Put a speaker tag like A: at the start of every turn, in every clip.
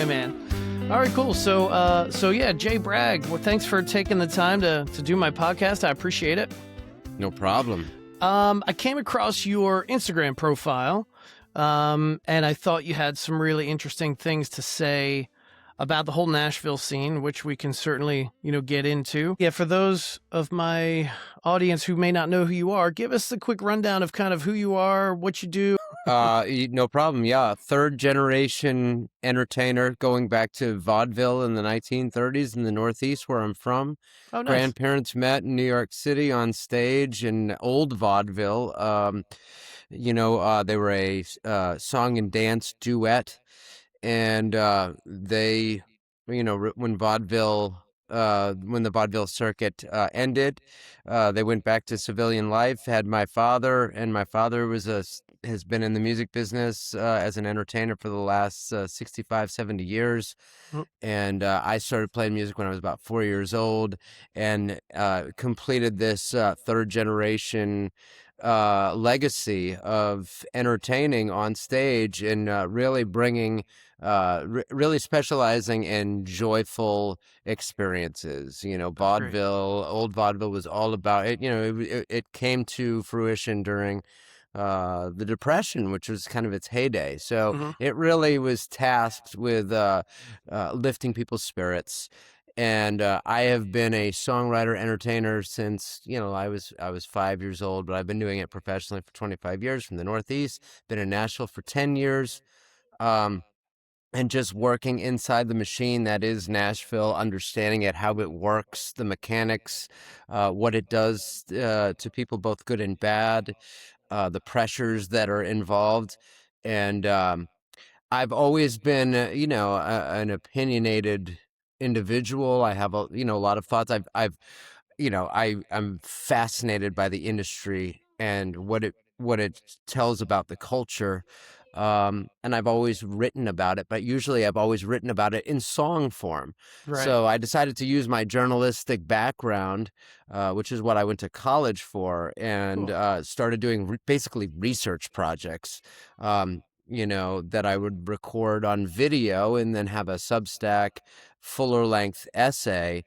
A: Yeah, man. All right, cool. So yeah, Jay Bragg, well, thanks for taking the time to do my podcast. I appreciate it.
B: No problem.
A: I came across your Instagram profile, and I thought you had some really interesting things to say about the whole Nashville scene, which we can certainly, get into. Yeah, for those of my audience who may not know who you are, give us a quick rundown of kind of who you are, what you do.
B: No problem. Yeah. Third generation entertainer going back to vaudeville in the 1930s in the Northeast where I'm from.
A: Oh, nice.
B: Grandparents met in New York City on stage in old vaudeville. They were a song and dance duet. And they, when the vaudeville circuit ended, they went back to civilian life. Had my father, and my father has been in the music business as an entertainer for the last 65, 70 years.
A: Mm.
B: And I started playing music when I was about 4 years old, and completed this third generation legacy of entertaining on stage and really bringing really specializing in joyful experiences. Vaudeville, old vaudeville was all about it. It came to fruition during the Depression, which was kind of its heyday. So it really was tasked with lifting people's spirits. And I have been a songwriter, entertainer since, I was 5 years old, but I've been doing it professionally for 25 years from the Northeast, been in Nashville for 10 years. And just working inside the machine that is Nashville, understanding it, how it works, the mechanics, what it does to people, both good and bad, the pressures that are involved. And I've always been, an opinionated individual. I have a lot of thoughts. I'm fascinated by the industry and what it tells about the culture. And I've always written about it, but usually I've always written about it in song form.
A: Right.
B: So I decided to use my journalistic background, which is what I went to college for, and
A: Cool.
B: started doing basically research projects, that I would record on video and then have a Substack fuller length essay.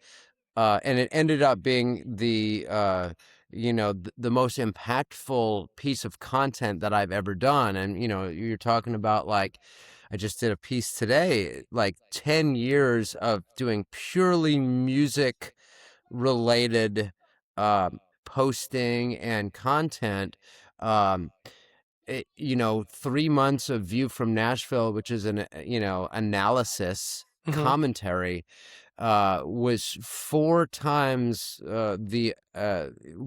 B: And it ended up being the most impactful piece of content that I've ever done. And, you're talking about, like, I just did a piece today, like 10 years of doing purely music related posting and content. 3 months of View from Nashville, which is an, analysis commentary, was 4 times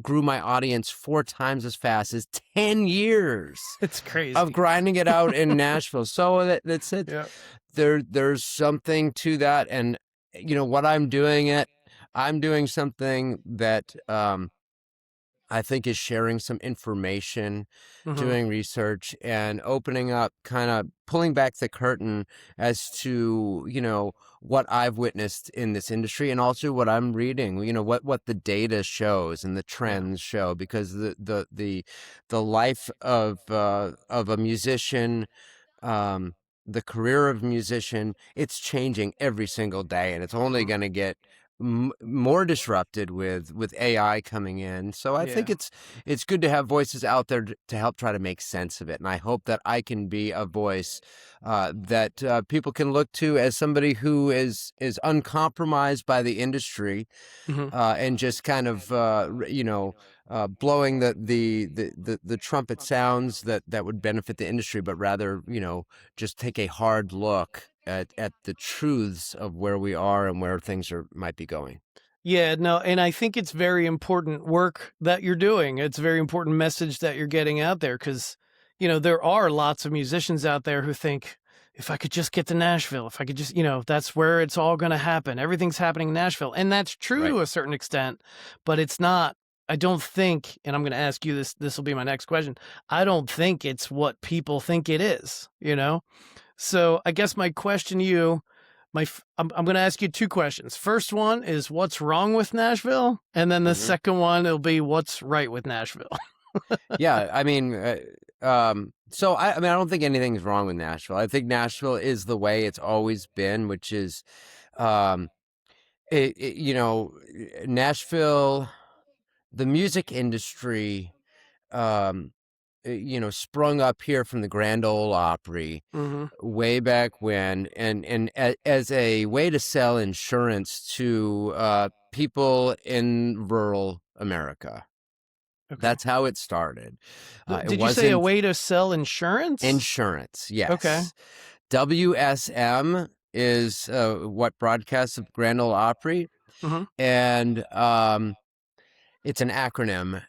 B: grew my audience 4 times as fast as 10 years.
A: It's crazy.
B: Of grinding it out in Nashville. So that's it.
A: Yeah.
B: There's something to that. And, what I'm doing something that I think is sharing some information, doing research, and opening up, kind of pulling back the curtain as to, what I've witnessed in this industry, and also what I'm reading, what the data shows and the trends show, because the life of a musician, the career of a musician, it's changing every single day, and it's only going to get more disrupted with AI coming in. So I think it's good to have voices out there to help try to make sense of it. And I hope that I can be a voice that people can look to as somebody who is uncompromised by the industry, and just kind of blowing the trumpet sounds that would benefit the industry, but rather just take a hard look at the truths of where we are and where things might be going.
A: Yeah, no, and I think it's very important work that you're doing. It's a very important message that you're getting out there, because, there are lots of musicians out there who think, if I could just get to Nashville, if I could just, that's where it's all going to happen. Everything's happening in Nashville. And that's true to a certain extent, but it's not. I don't think, and I'm going to ask you this will be my next question. I don't think it's what people think it is, So I guess my question to you, I'm going to ask you 2 questions. First one is, what's wrong with Nashville? And then the second one, it'll be, what's right with Nashville?
B: Yeah, I mean, So I mean, I don't think anything's wrong with Nashville. I think Nashville is the way it's always been, which is, um, you know, Nashville, the music industry, um, you know, sprung up here from the Grand Ole Opry
A: Mm-hmm.
B: way back when, and as a way to sell insurance to people in rural America.
A: Okay.
B: That's how it started. It
A: Did you say a
B: wasn't
A: way to sell insurance?
B: insurance,
A: Okay.
B: yes. WSM is what broadcasts of Grand Ole Opry,
A: Mm-hmm.
B: and it's an acronym.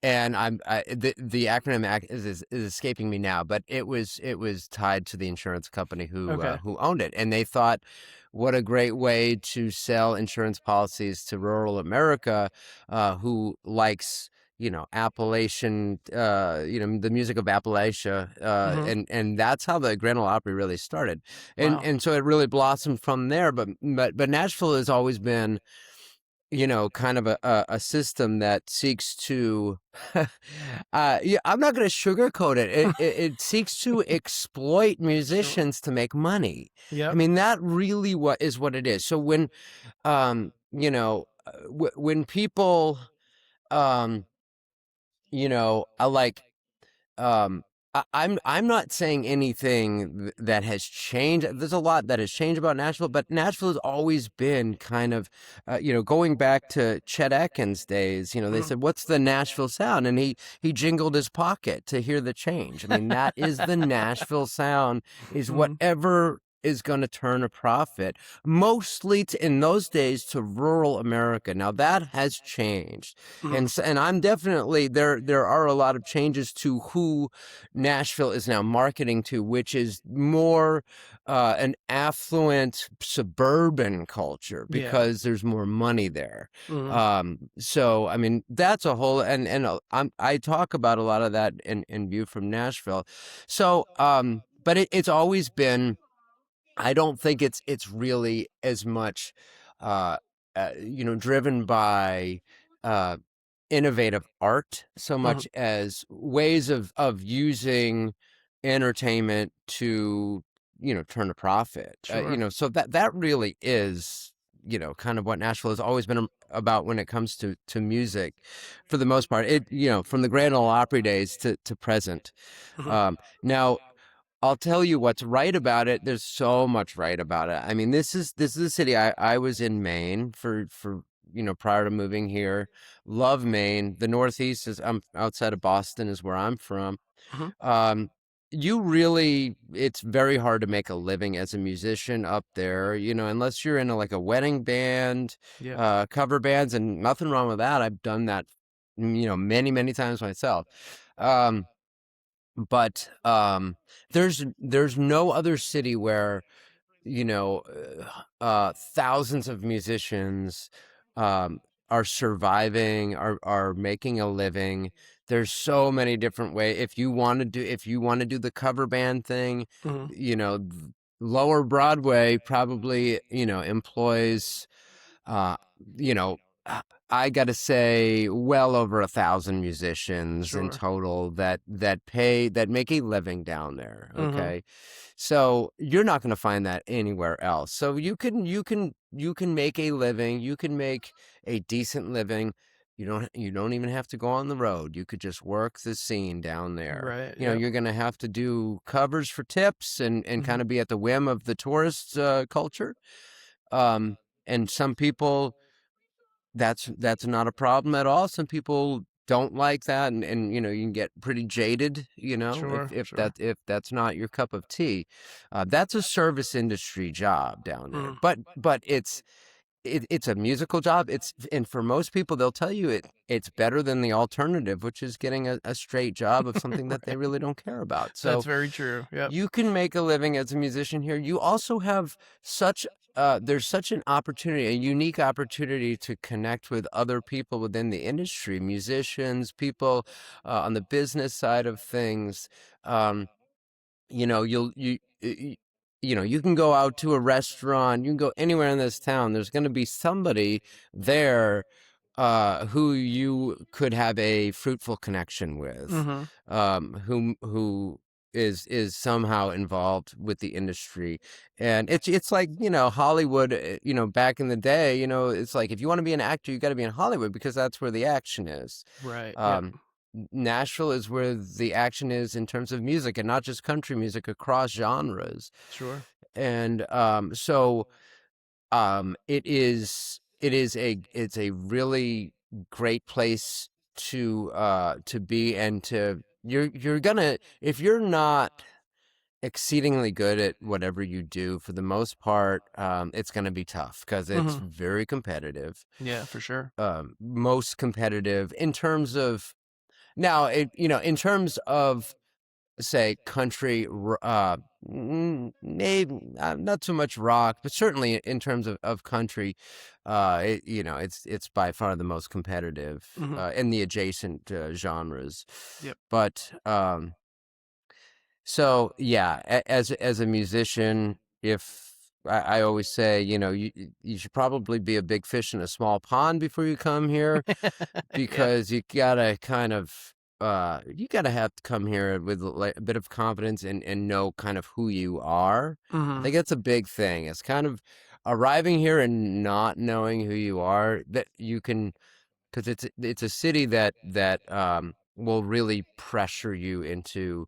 B: And the acronym is escaping me now, but it was tied to the insurance company
A: Okay.
B: who owned it, and they thought, what a great way to sell insurance policies to rural America, who likes, you know, Appalachian, you know, the music of Appalachia,
A: Mm-hmm.
B: and that's how the Grand Ole Opry really started, and
A: Wow.
B: and so it really blossomed from there. But Nashville has always been, you know, kind of a system that seeks to, yeah, I'm not going to sugarcoat it. It seeks to exploit
A: Sure.
B: musicians to make money. I
A: Yep.
B: mean, that really what it is. So when, you know, when people, um, you know, I like, um, I'm not saying anything that has changed. There's a lot that has changed about Nashville, but Nashville has always been kind of, you know, going back to Chet Atkins' days. You know, they
A: Mm-hmm.
B: said, "What's the Nashville sound?" And he jingled his pocket to hear the change. I mean, that is the Nashville sound. Is
A: Mm-hmm.
B: whatever is going to turn a profit, mostly in those days to rural America. Now that has changed,
A: Mm-hmm.
B: and I'm definitely there. There are a lot of changes to who Nashville is now marketing to, which is more an affluent suburban culture
A: Yeah.
B: because there's more money there.
A: Mm-hmm.
B: So I mean, that's a whole, and I talk about a lot of that in View from Nashville. So, but it's always been. I don't think it's really as much, uh, you know, driven by uh, innovative art so
A: Mm-hmm.
B: much as ways of using entertainment to, you know, turn a profit. You
A: Sure.
B: know, so that really is, you know, kind of what Nashville has always been about when it comes to music, for the most part. It, you know, from the Grand Ole Opry days to present.
A: Mm-hmm.
B: Now I'll tell you what's right about it. There's so much right about it. I mean, this is a city. I was in Maine for, you know, prior to moving here. Love Maine. The Northeast is, I'm outside of Boston is where I'm from.
A: Mm-hmm.
B: Um, you really, it's very hard to make a living as a musician up there, you know, unless you're in like a wedding band,
A: Yeah.
B: cover bands, and nothing wrong with that. I've done that, you know, many times myself. Um, but there's no other city where, you know, thousands of musicians um, are surviving, are making a living. There's so many different ways. If you want to do the cover band thing,
A: Mm-hmm.
B: you know, Lower Broadway probably, you know, employs, uh, you know, I got to say, well over 1,000 musicians in
A: Sure.
B: total that make a living down there.
A: Mm-hmm.
B: Okay, so you're not going to find that anywhere else. So you can make a living. You can make a decent living. You don't even have to go on the road. You could just work the scene down there.
A: Right.
B: You know,
A: Yep.
B: you're going to have to do covers for tips and
A: Mm-hmm.
B: kind of be at the whim of the tourist culture. Um, and some people, that's not a problem at all. Some people don't like that, and you know, you can get pretty jaded, you know,
A: Sure. Sure.
B: if that's not your cup of tea. That's a service industry job down there,
A: Mm.
B: but it's a musical job. And for most people, they'll tell you it's better than the alternative, which is getting a straight job of something that they
A: Right.
B: really don't care about.
A: That's
B: So
A: very true. Yep.
B: you can make a living as a musician here. You also have such there's such an opportunity, a unique opportunity to connect with other people within the industry, musicians, people on the business side of things. Um, you know, you know, you can go out to a restaurant, you can go anywhere in this town. There's going to be somebody there who you could have a fruitful connection with,
A: Mhm.
B: who is somehow involved with the industry. And it's like, Hollywood, back in the day, it's like, if you want to be an actor, you got to be in Hollywood because that's where the action is.
A: Right. Yep.
B: um Nashville is where the action is in terms of music, and not just country music, across genres.
A: Sure.
B: And so it's a really great place to be, and you're gonna, if you're not exceedingly good at whatever you do, for the most part, it's gonna be tough because it's
A: Mhm.
B: very competitive.
A: Yeah, for sure.
B: Most competitive in terms of, now, in terms of, say, country, maybe not so much rock, but certainly in terms of country, it's by far the most competitive
A: Mhm.
B: in the adjacent genres.
A: Yep.
B: But so yeah, as a musician, if I always say, you should probably be a big fish in a small pond before you come here,
A: Yep.
B: because you gotta kind of, you gotta have to come here with like a bit of confidence, and know kind of who you are. I
A: Mhm.
B: think that's a big thing. It's kind of arriving here and not knowing who you are, that you can, because it's a city that will really pressure you into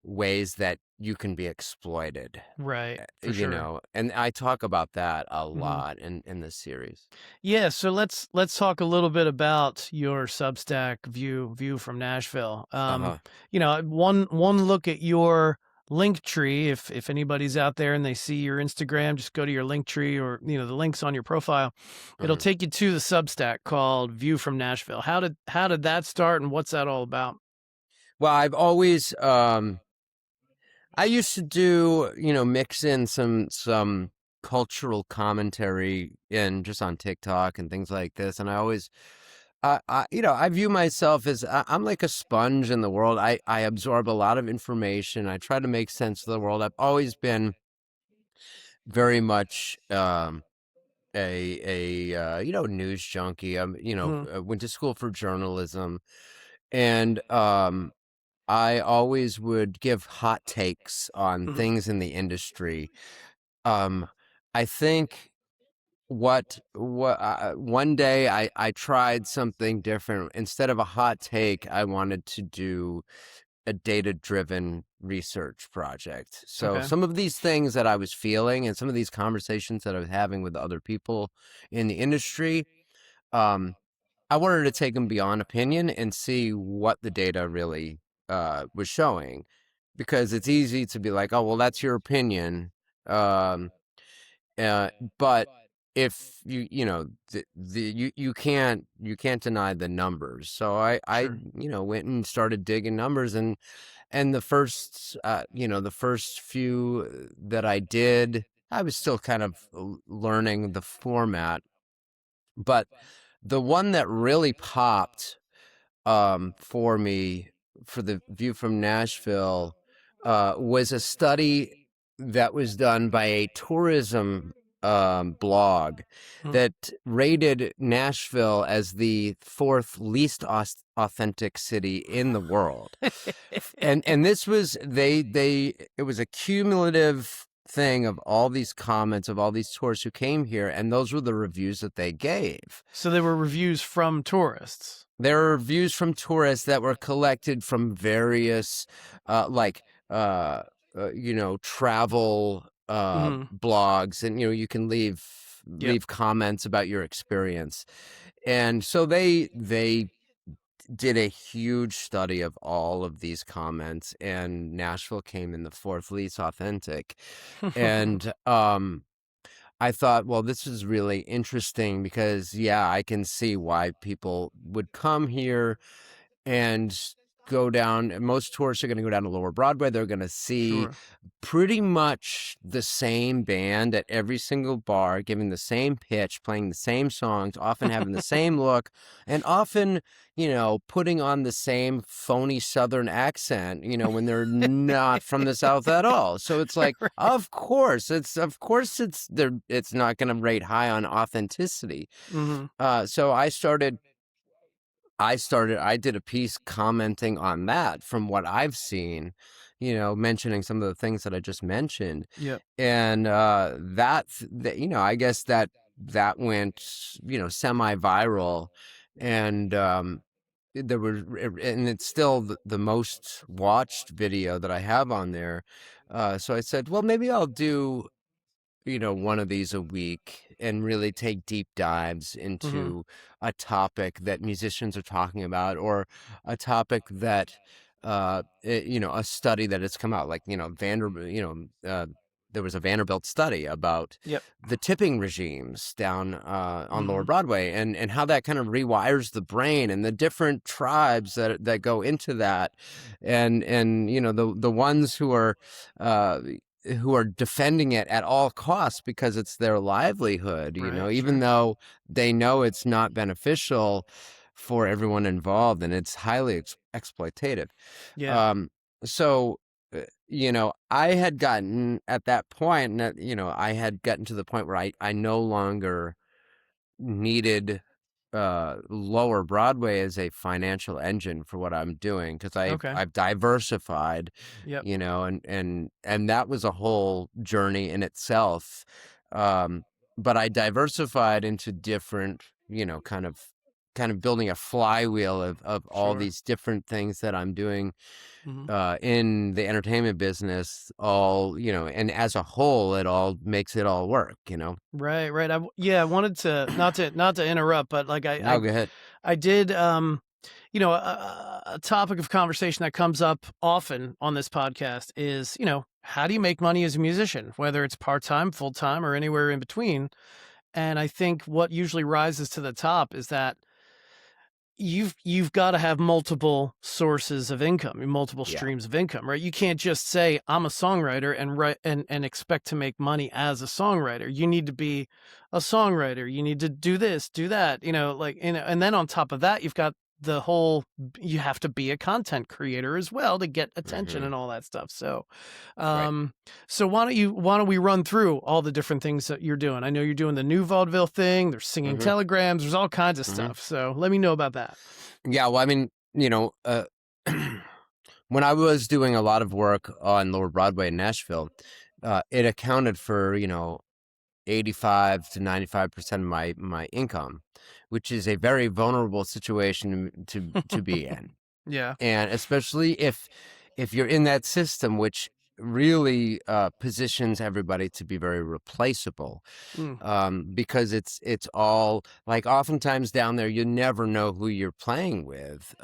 B: ways that you can be exploited.
A: Right. For sure.
B: And I talk about that a
A: Mhm.
B: lot in this series.
A: Yeah, so let's talk a little bit about your Substack view from Nashville.
B: Uh-huh.
A: One look at your link tree. If anybody's out there and they see your Instagram, just go to your link tree, or the links on your profile. It'll
B: Mhm.
A: take you to the Substack called View from Nashville. How did that start, and what's that all about?
B: Well, I've always, I used to do, mix in some cultural commentary in, just on TikTok and things like this. And I always, I view myself as, I'm like a sponge in the world. I absorb a lot of information. I try to make sense of the world. I've always been very much, news junkie.
A: Mhm.
B: Went to school for journalism, and I always would give hot takes on
A: Mhm.
B: things in the industry. Um, I think what one day I tried something different. Instead of a hot take, I wanted to do a data-driven research project. So
A: Okay.
B: some of these things that I was feeling, and some of these conversations that I was having with other people in the industry, um, I wanted to take them beyond opinion and see what the data really was showing, because it's easy to be like, oh, well, that's your opinion. Um, uh, but if you can't deny the numbers. So I
A: Sure.
B: went and started digging numbers, and the first few that I did, I was still kind of learning the format. But the one that really popped, for me, for the view from Nashville, was a study that was done by a tourism blog
A: Mhm.
B: that rated Nashville as the fourth least authentic city in the world. And this was, they it was a cumulative thing of all these comments of all these tourists who came here, and those were the reviews that they gave.
A: So they were reviews from tourists.
B: There are reviews from tourists that were collected from various, like, uh, travel
A: Mhm.
B: blogs, and you can leave
A: Yep.
B: comments about your experience. And so they did a huge study of all of these comments, and Nashville came in the fourth least authentic. And I thought, well, this is really interesting because, yeah, I can see why people would come here. And go down. Most tourists are going to go down to Lower Broadway. They're going to see
A: Sure.
B: pretty much the same band at every single bar, giving the same pitch, playing the same songs, often having the same look, and often, putting on the same phony Southern accent, when they're not from the South at all. So it's like, of course it's not going to rate high on authenticity. So I did a piece commenting on that from what I've seen, mentioning some of the things that I just mentioned.
A: Yep.
B: And I guess that went, semi-viral. And and it's still the most watched video that I have on there. So I said, well, maybe I'll do one of these a week and really take deep dives into a topic that musicians are talking about, or a topic that, a study that has come out, like, there was a Vanderbilt study about
A: Yep.
B: the tipping regimes down on Lower Broadway, and how that kind of rewires the brain, and the different tribes that go into that, and the ones who are defending it at all costs because it's their livelihood,
A: Right,
B: even
A: sure.
B: though they know it's not beneficial for everyone involved, and it's highly exploitative.
A: Yeah.
B: So, I had gotten at that point, I had gotten to the point where I no longer needed Lower Broadway as a financial engine for what I'm doing, because
A: Okay.
B: I've diversified,
A: Yep.
B: and that was a whole journey in itself. But I diversified into different, kind of building a flywheel of all
A: Sure.
B: these different things that I'm doing
A: Mhm.
B: in the entertainment business, all, and as a whole, it all makes it all work.
A: Right, right. I wanted to not to interrupt, but like
B: No, go ahead.
A: I did a topic of conversation that comes up often on this podcast is, how do you make money as a musician, whether it's part-time, full-time, or anywhere in between? And I think what usually rises to the top is that you've got to have multiple sources of income, multiple
B: Yeah.
A: streams of income, right? You can't just say I'm a songwriter and write and expect to make money as a songwriter. You need to be a songwriter. You need to do this, do that, and then on top of that, you've got the whole you have to be a content creator as well to get attention
B: Mhm.
A: and all that stuff. So
B: Right.
A: so why don't we run through all the different things that you're doing? I know you're doing the new vaudeville thing, there's singing
B: Mhm.
A: telegrams, there's all kinds of
B: Mhm.
A: stuff. So let me know about that.
B: Yeah, well, I mean, when I was doing a lot of work on Lower Broadway in Nashville, it accounted for, 85 to 95% of my income, which is a very vulnerable situation to be in.
A: Yeah.
B: And especially if you're in that system, which really positions everybody to be very replaceable,
A: Mm.
B: because it's all like, oftentimes down there you never know who you're playing with.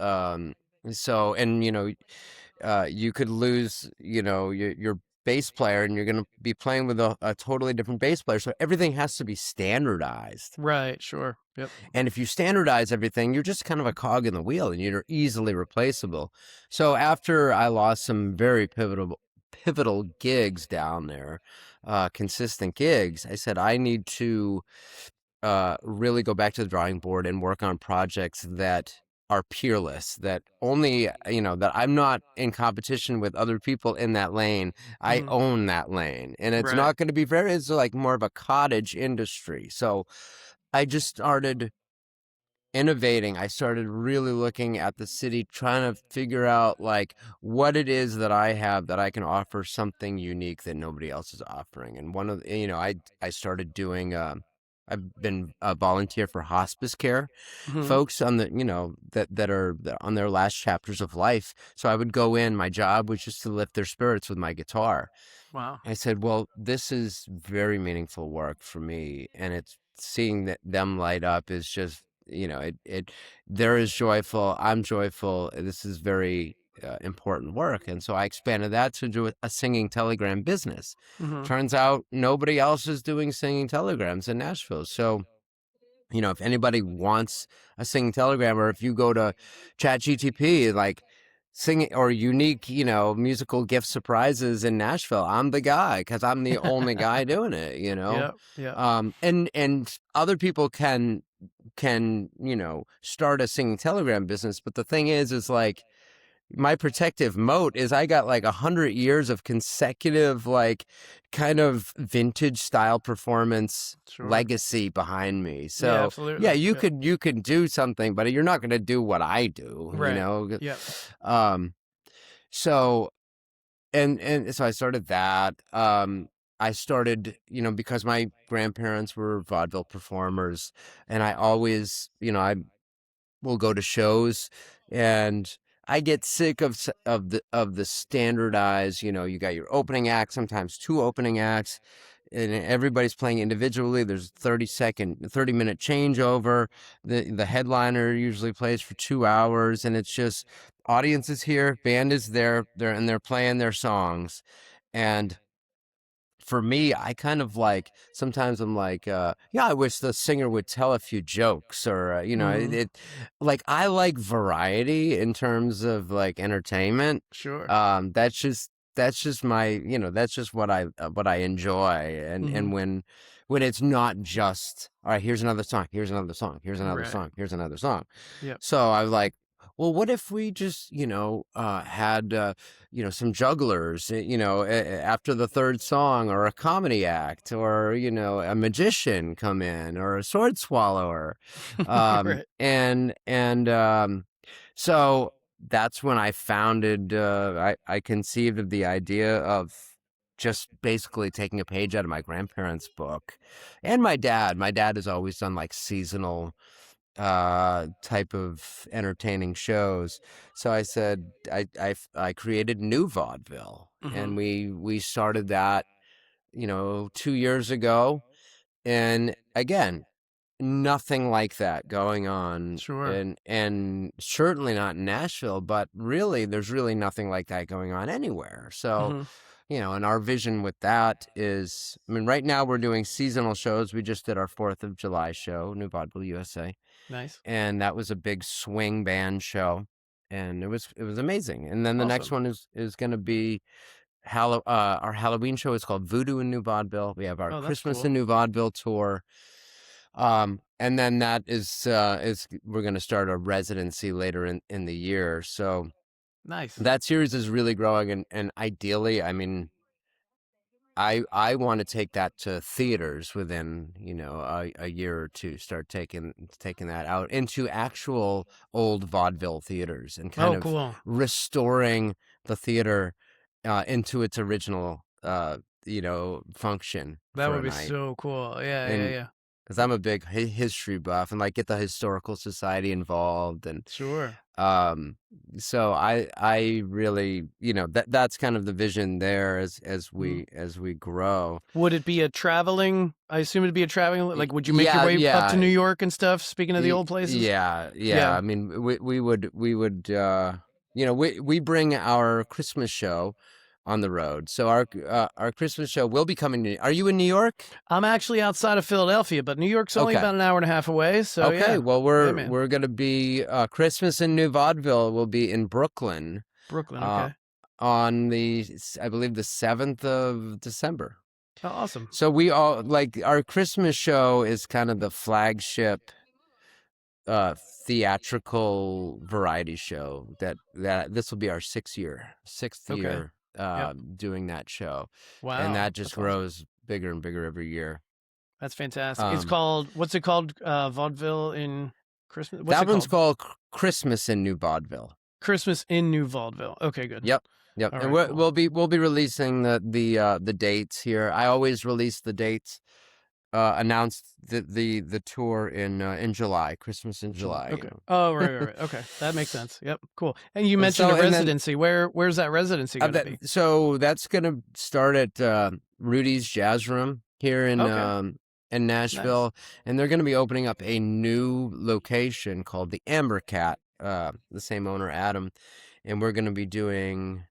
B: So, and you could lose, your bass player, and you're going to be playing with a totally different bass player, so everything has to be standardized.
A: Right, sure. Yep.
B: And if you standardize everything, you're just kind of a cog in the wheel, and you're easily replaceable. So after I lost some very pivotal gigs down there, consistent gigs, I said I need to really go back to the drawing board and work on projects that are peerless, that only, that I'm not in competition with other people in that lane. I
A: Mhm.
B: own that lane, and it's
A: Right.
B: not going to be it's like more of a cottage industry. So I just started innovating. I started really looking at the city, trying to figure out like what it is that I have that I can offer something unique that nobody else is offering. And one of I started doing I've been a volunteer for hospice care
A: Mhm.
B: folks on the that are on their last chapters of life. So I would go in. My job was just to lift their spirits with my guitar.
A: Wow.
B: I said, well, this is very meaningful work for me, and it's seeing that them light up is just, they're as joyful, I'm joyful. This is very important work. And so I expanded that to do a singing telegram business.
A: Mhm.
B: Turns out nobody else is doing singing telegrams in Nashville. So, if anybody wants a singing telegram, or if you go to ChatGTP, like, singing or unique, musical gift surprises in Nashville, I'm the guy because I'm the only guy doing it,
A: Yep, yep,
B: and other people can start a singing telegram business, but the thing is like my protective moat is I got like 100 years of consecutive, like kind of vintage style performance
A: sure.
B: legacy behind me.
A: Yeah,
B: So yeah,
A: absolutely.
B: you
A: Yep.
B: could do something, but you're not going to do what I do,
A: Right. Yep.
B: Um, so and so I started that. I started, because my grandparents were vaudeville performers, and I always, I will go to shows, and I get sick of the standardized. You got your opening act, sometimes two opening acts, and everybody's playing individually. There's 30-minute changeover. The headliner usually plays for 2 hours, and it's just audience is here, band is there, they're playing their songs, and for me, I kind of like sometimes I'm like, yeah, I wish the singer would tell a few jokes, or
A: Mhm.
B: like I like variety in terms of like entertainment.
A: Sure.
B: That's just my, that's just what I enjoy, and
A: Mhm.
B: when it's not just all right, here's another song, here's another song, here's another
A: Right.
B: song, here's another song.
A: Yep.
B: So I was like, well, what if we just, had, some jugglers, after the third song, or a comedy act, or, a magician come in, or a sword swallower.
A: Right.
B: So that's when I founded, I conceived of the idea of just basically taking a page out of my grandparents' book, and my dad. My dad has always done like seasonal type of entertaining shows. So I said I created New Vaudeville, and
A: Mhm.
B: we started that 2 years ago, and again, nothing like that going on,
A: Sure.
B: and certainly not in Nashville, but really there's really nothing like that going on anywhere. So
A: Mhm.
B: and our vision with that is, I mean, right now we're doing seasonal shows. We just did our 4th of July show, New Vaudeville USA,
A: Nice.
B: and that was a big swing band show, and it was amazing. And then the next
A: Awesome.
B: one is going to be our Halloween show is called Voodoo in New Vaudeville. We have our
A: Oh, that's
B: Christmas
A: cool.
B: in New Vaudeville tour, and then that is we're going to start a residency later in the year. So
A: Nice.
B: that series is really growing, and ideally, I mean, I want to take that to theaters within, a year or two. Start taking that out into actual old vaudeville theaters, and kind
A: Oh,
B: of
A: cool.
B: restoring the theater into its original function
A: That
B: for
A: would
B: a
A: be
B: night.
A: so cool. Yeah, yeah,
B: And
A: yeah.
B: because I'm a big history buff, and like get the historical society involved, and
A: Sure.
B: um so I really, that's kind of the vision there as
A: Mhm.
B: we grow.
A: Would it be a traveling I assume it'd be a traveling like, would you make your
B: Yeah,
A: way up to
B: yeah,
A: New York and stuff, speaking of the old places?
B: yeah, yeah.
A: Yeah.
B: I mean, we would we bring our Christmas show on the road. So our Christmas show will be coming to. Are you in New York?
A: I'm actually outside of Philadelphia, but New York's only
B: Okay.
A: about an hour and a half away, so
B: Okay.
A: yeah.
B: Well,
A: Yeah,
B: we're
A: man.
B: we're gonna be Christmas in New Vaudeville will be in Brooklyn,
A: Brooklyn,
B: uh,
A: okay.
B: on I believe the 7th of December.
A: Oh, awesome.
B: So we all like our Christmas show is kind of the flagship theatrical variety show that this will be our sixth
A: Okay.
B: year
A: Yep.
B: doing that show, and
A: Wow,
B: that just
A: that's awesome.
B: grows bigger and bigger every year.
A: That's fantastic. It's
B: Um,
A: called what's it called? Vaudeville in Christmas? What's
B: that
A: it
B: one's
A: called?
B: called Christmas in New Vaudeville.
A: Christmas in New Vaudeville. Okay, good.
B: Yep. Yep,
A: All
B: and
A: right, cool.
B: we'll be releasing the dates here. I always release the dates, announced the tour in July, Christmas in
A: July.
B: July.
A: Okay. Oh, right, right, right. Okay, that makes sense. Yep, cool. And you mentioned
B: So
A: a
B: and then
A: residency. Where's that residency going to be?
B: so that's gonna start at Rudy's Jazz Room here
A: Okay,
B: in
A: nice.
B: Nashville, and they're gonna be opening up a new location called the Amber Cat. The same owner, Adam, and we're gonna be doing.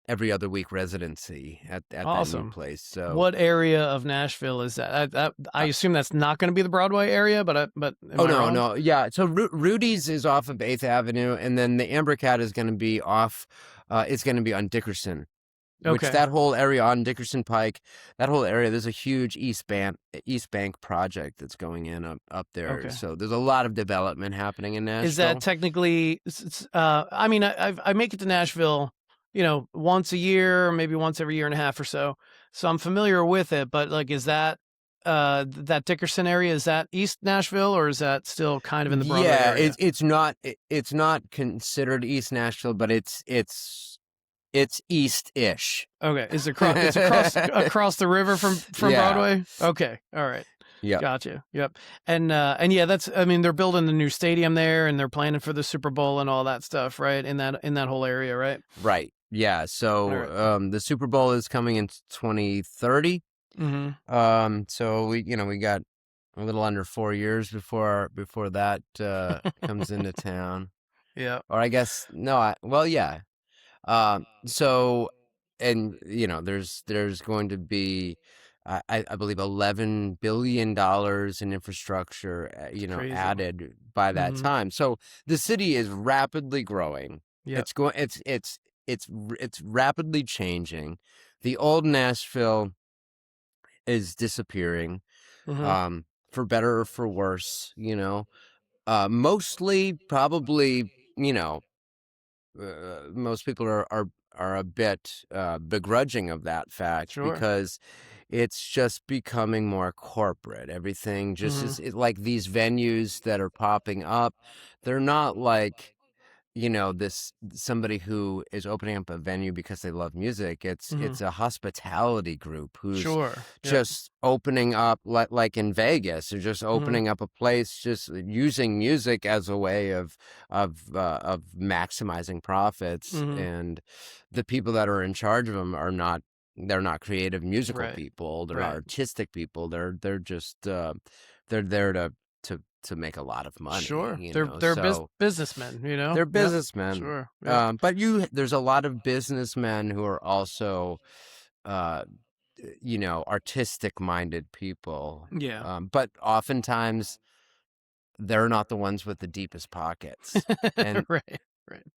B: every other week residency at that new
A: Awesome.
B: place. So,
A: What area of Nashville is that? I
B: uh,
A: assume that's not going to be the Broadway area, but am
B: oh
A: I
B: no,
A: wrong?
B: no, yeah. So Rudy's is off of 8th Avenue, and then the Amber Cat is going to be off. It's going to be on Dickerson, which
A: Okay.
B: that whole area on Dickerson Pike, that whole area, there's a huge East Bank project that's going in up there.
A: Okay.
B: So there's a lot of development happening in
A: Is that
B: Nashville.
A: technically? I mean, I make it to Nashville, once a year, or maybe once every year and a half or so. So I'm familiar with it. But like, is that that Dickerson area? Is that East Nashville, or is that still kind of in the Broadway
B: Yeah,
A: area?
B: it's not considered East Nashville, but it's east-ish.
A: Okay. It's across the river from
B: Yeah.
A: Broadway? Okay. All right.
B: Yep.
A: Gotcha. Yep. And yeah, I mean, they're building the new stadium there and they're planning for the Super Bowl and all that stuff, right? In that whole area, right?
B: Right. Yeah.
A: All right.
B: So the Super Bowl is coming in 2030.
A: Mhm.
B: So we got a little under 4 years before that comes into town.
A: Yeah.
B: Or I guess no, well, yeah. So, and there's going to be, I believe, $11 billion in infrastructure,
A: It's crazy.
B: added by that
A: Mhm.
B: time. So the city is rapidly growing.
A: Yep.
B: It's rapidly changing. The old Nashville is disappearing,
A: Mhm.
B: for better or for worse. Mostly probably, most people are a bit begrudging of that fact
A: Sure.
B: because it's just becoming more corporate. Everything just
A: Mhm.
B: is like these venues that are popping up. They're not like this somebody who is opening up a venue because they love music. it's
A: Mhm.
B: it's a hospitality group who's
A: Sure. Yep.
B: just opening up, like in Vegas, they're just
A: Mhm.
B: opening up a place, just using music as a way of maximizing profits.
A: Mhm.
B: And the people that are in charge of them they're not creative musical
A: Right.
B: people, they're not
A: Right.
B: artistic people, they're just they're there to make a lot of money,
A: Sure. They're
B: so
A: businessmen, you know?
B: they're
A: Yep.
B: businessmen.
A: Sure. Yep.
B: But there's a lot of businessmen who are also, uh, artistic minded people.
A: Yeah.
B: But oftentimes they're not the ones with the deepest pockets. And
A: Right. Right.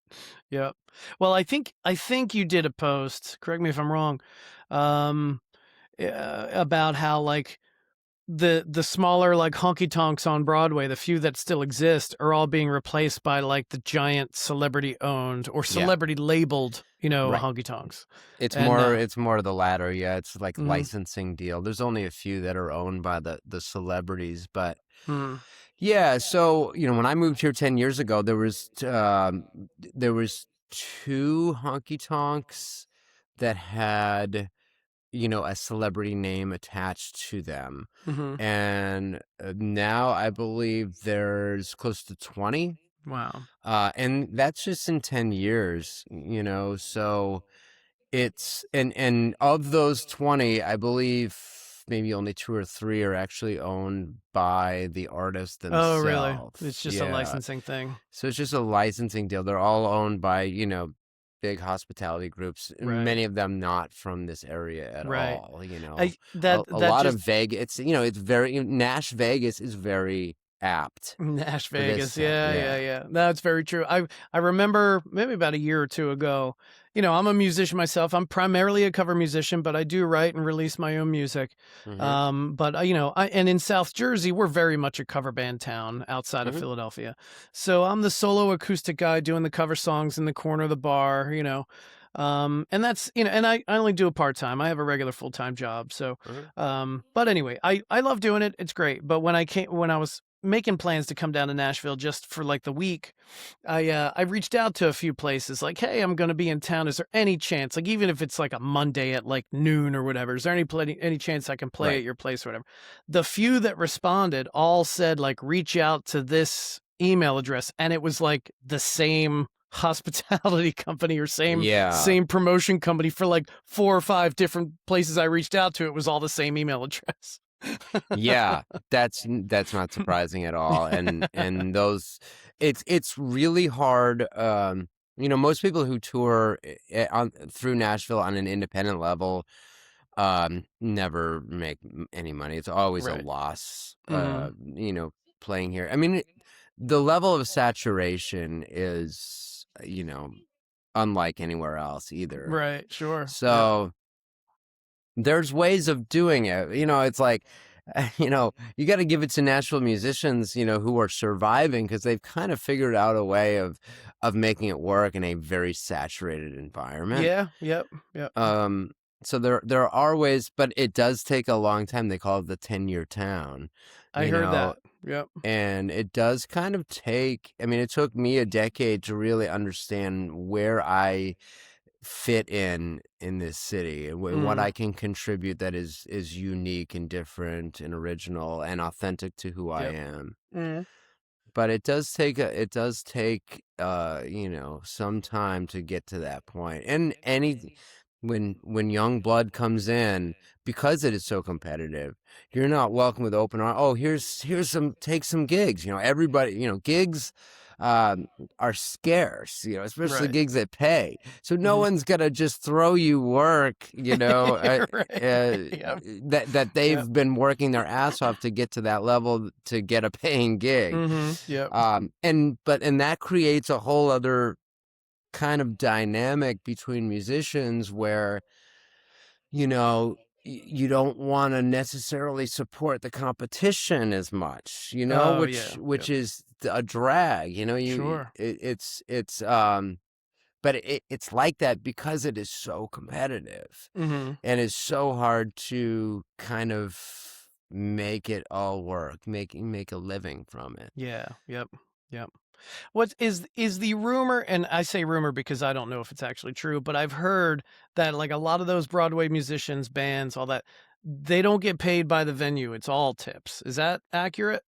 A: Yep. Well, I think you did a post, correct me if I'm wrong, um, about how like the smaller like honky tonks on Broadway, the few that still exist, are all being replaced by like the giant celebrity owned or
B: yeah,
A: celebrity labeled,
B: right.
A: honky tonks.
B: It's
A: And
B: more it's more the latter. Yeah, it's like
A: mhm,
B: licensing deal. There's only a few that are owned by the celebrities, but
A: mhm,
B: yeah. So when I moved here 10 years ago, there was two honky tonks that had a celebrity name attached to them.
A: mhm.
B: And now I believe there's close to 20.
A: Wow.
B: And that's just in 10 years, so and of those 20, I believe maybe only two or three are actually owned by the artists
A: Oh, really?
B: themselves.
A: It's just a
B: Yeah.
A: licensing thing.
B: So it's just a licensing deal. They're all owned by, big hospitality groups,
A: Right.
B: many of them not from this area at
A: Right.
B: all.
A: I
B: A,
A: that
B: a
A: that
B: lot of
A: just
B: Vegas, it's very, Nash Vegas is very apt
A: Nash
B: for this
A: Vegas.
B: stuff.
A: Yeah, yeah,
B: Yeah.
A: yeah. That's very true. I remember maybe about a year or two ago, I'm a musician myself. I'm primarily a cover musician, but I do write and release my own music.
B: Hmm.
A: But and in South Jersey, we're very much a cover band town outside of
B: Hmm.
A: Philadelphia. So I'm the solo acoustic guy doing the cover songs in the corner of the bar. And that's, and I only do it part-time. I have a regular full-time job. So,
B: Hmm.
A: but anyway, I love doing it. It's great. But when I was making plans to come down to Nashville just for like the week, I reached out to a few places like, hey, I'm going to be in town. Is there any chance, like even if it's like a Monday at like noon or whatever, is there any chance I can play
B: Right.
A: at your place or whatever? The few that responded all said like, reach out to this email address, and it was like the same hospitality company or same
B: Yeah.
A: same promotion company for like 4 or 5 different places I reached out to. It was all the same email address.
B: Yeah, that's not surprising at all. And those, it's really hard. Most people who tour through Nashville on an independent level never make any money. It's always a
A: Right.
B: loss.
A: Mhm.
B: Playing here. I mean, the level of saturation is, unlike anywhere else either.
A: Right. Sure. Yep.
B: So there's ways of doing it. It's like, you got to give it to Nashville musicians, who are surviving because they've kind of figured out a way of making it work in a very saturated environment.
A: Yeah. Yep. Yep.
B: So there are ways, but it does take a long time. They call it the 10-year town,
A: I heard that. Yep.
B: and it does kind of take. I mean, it took me a decade to really understand where I fit in this city and what
A: Mhm.
B: I can contribute that is unique and different and original and authentic to who I
A: Yep.
B: am.
A: Mhm.
B: But it does take some time to get to that point. And when young blood comes in, because it is so competitive, you're not welcome with open arms. Oh, here's some, take some gigs. Everybody, gigs um are scarce, especially
A: Right.
B: gigs that pay. So no
A: Mhm.
B: one's gonna just throw you work,
A: Right. Yep.
B: that
A: Yep.
B: they've been working their ass off to get to that level to get a paying gig.
A: Mhm. Yep.
B: And that creates a whole other kind of dynamic between musicians where, you don't want to necessarily support the competition as much,
A: Oh
B: which
A: yeah.
B: which
A: Yep.
B: is a drag.
A: Sure.
B: It's but it's like that because it is so competitive
A: Mhm.
B: and it's so hard to kind of make it all work, make a living from it.
A: Yeah. Yep. Yep. What is the rumor, and I say rumor because I don't know if it's actually true, but I've heard that like a lot of those Broadway musicians, bands, all that, they don't get paid by the venue. It's all tips. Is that accurate?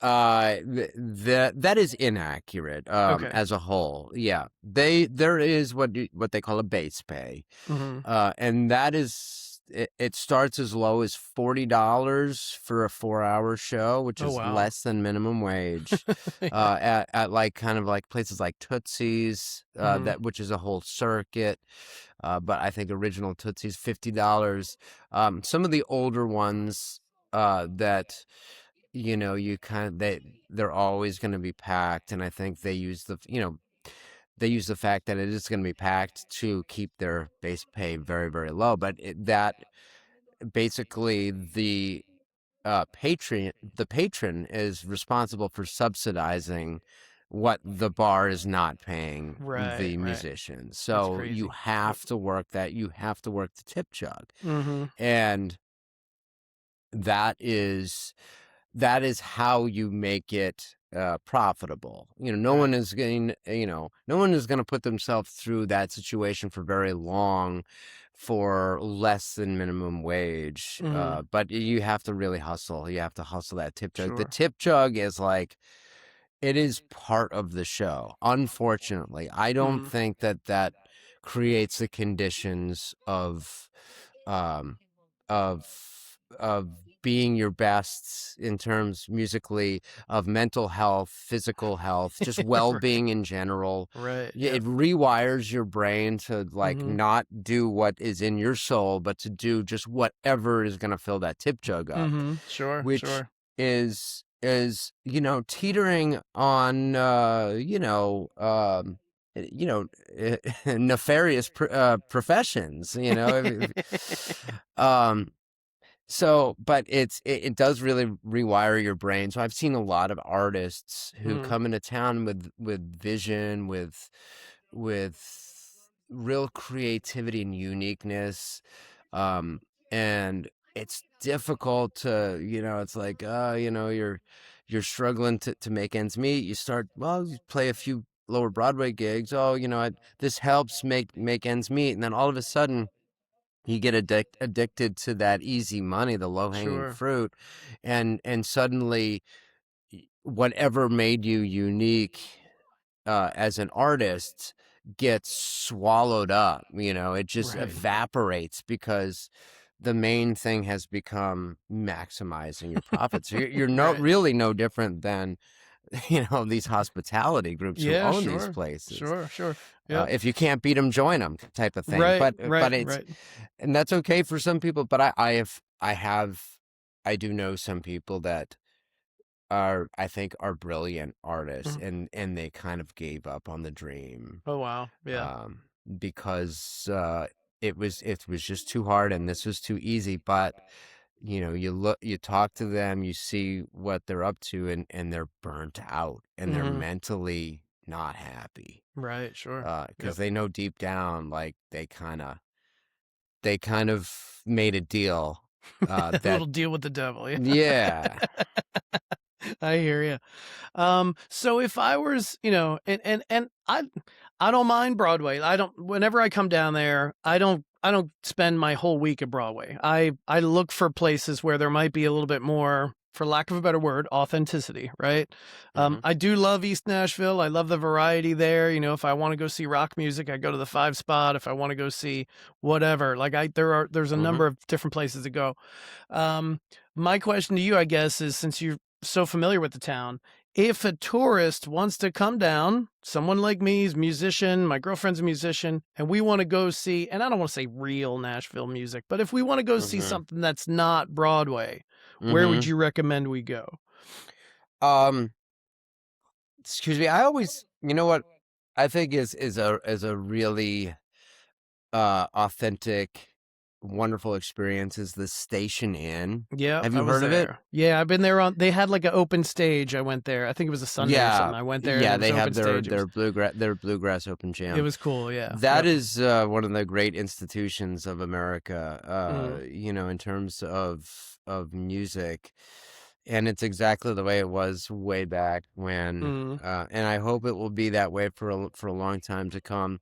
B: That is inaccurate.
A: Okay.
B: As a whole, yeah, there is what they call a base pay,
A: Mhm.
B: and that is it starts as low as $40 for a 4-hour show, which
A: Oh
B: is
A: wow.
B: less than minimum wage.
A: Yeah.
B: At like kind of like places like Tootsie's,
A: Mhm.
B: that which is a whole circuit. But I think original Tootsie's $50. Some of the older ones, that you kind of they're always going to be packed, and I think they use the fact that it is going to be packed to keep their base pay very, very low. But that basically the patron is responsible for subsidizing what the bar is not paying
A: Right,
B: the
A: right.
B: musicians.
A: That's
B: So you
A: crazy. Yep.
B: have to work that. You have to work the tip jug,
A: Mhm.
B: and that is that is how you make it profitable. No
A: Right.
B: one is going, no one is going to put themselves through that situation for very long for less than minimum wage.
A: Mhm.
B: But you have to really hustle. You have to hustle that tip jug. The
A: Sure.
B: tip jug is like, it is part of the show. Unfortunately, I don't
A: Mhm.
B: think that creates the conditions um, of of being your best in terms musically, of mental health, physical health, just
A: Right.
B: well-being in general.
A: Right.
B: It
A: Yep.
B: rewires your brain to like
A: Mhm.
B: not do what is in your soul, but to do just whatever is going to fill that tip jug up,
A: Mhm. Sure,
B: which
A: sure.
B: is teetering on you know nefarious professions, um but it does really rewire your brain. So I've seen a lot of artists who
A: Mhm.
B: come into town with vision, with real creativity and uniqueness, um and it's difficult to, it's like, you're struggling to make ends meet. You start, well, you play a few lower Broadway gigs. Oh, this helps make ends meet, and then all of a sudden you get addicted to that easy money, the low hanging
A: Sure.
B: fruit, and suddenly whatever made you unique as an artist gets swallowed up. It just
A: Right.
B: evaporates because the main thing has become maximizing your profits. So you're
A: Right.
B: really no different than these hospitality groups who
A: Yeah,
B: own these
A: sure.
B: places.
A: Sure. Yep.
B: If you can't beat them, join them, type of thing.
A: Right,
B: But it's,
A: right.
B: and that's okay for some people. But I do know some people that I think are brilliant artists,
A: Mhm.
B: and they kind of gave up on the dream,
A: Oh, wow. Yeah.
B: um, because it was just too hard, and this was too easy. But you talk to them, you see what they're up to, and they're burnt out, and they're
A: Mhm.
B: mentally not happy,
A: Right, sure.
B: because
A: Yep.
B: they know deep down, like, they kind of made a deal,
A: A
B: that
A: little deal with the devil, yeah.
B: yeah.
A: I hear you. So if I was, and I don't mind Broadway. I don't. Whenever I come down there, I don't spend my whole week at Broadway. I look for places where there might be a little bit more, for lack of a better word, authenticity. Right.
B: Hmm.
A: I do love East Nashville. I love the variety there. If I want to go see rock music, I go to the Five Spot. If I want to go see whatever, like there's a
B: Hmm.
A: number of different places to go. Um, my question to you, I guess, is, since you're so familiar with the town, if a tourist wants to come down, someone like me is a musician, my girlfriend's a musician, and we want to go see, and I don't want to say real Nashville music, but if we want to go see
B: Hmm.
A: something that's not Broadway, where would
B: Hmm.
A: you recommend we go?
B: Um, excuse me. I always, you know what I think is a really authentic, wonderful experience is the Station Inn.
A: Yeah,
B: Have
A: I
B: you
A: was
B: heard of it?
A: there. Yeah, I've been there they had like an open stage. I went there. I think it was a Sunday or
B: Yeah,
A: something. I went there and
B: yeah.
A: it was
B: They
A: open
B: have their
A: stage.
B: their bluegrass open
A: It
B: jam.
A: was cool. Yeah.
B: That
A: Yep.
B: is one of the great institutions of America,
A: Mhm.
B: in terms of music, and it's exactly the way it was way back when.
A: Mhm.
B: And I hope it will be that way for a long time to come.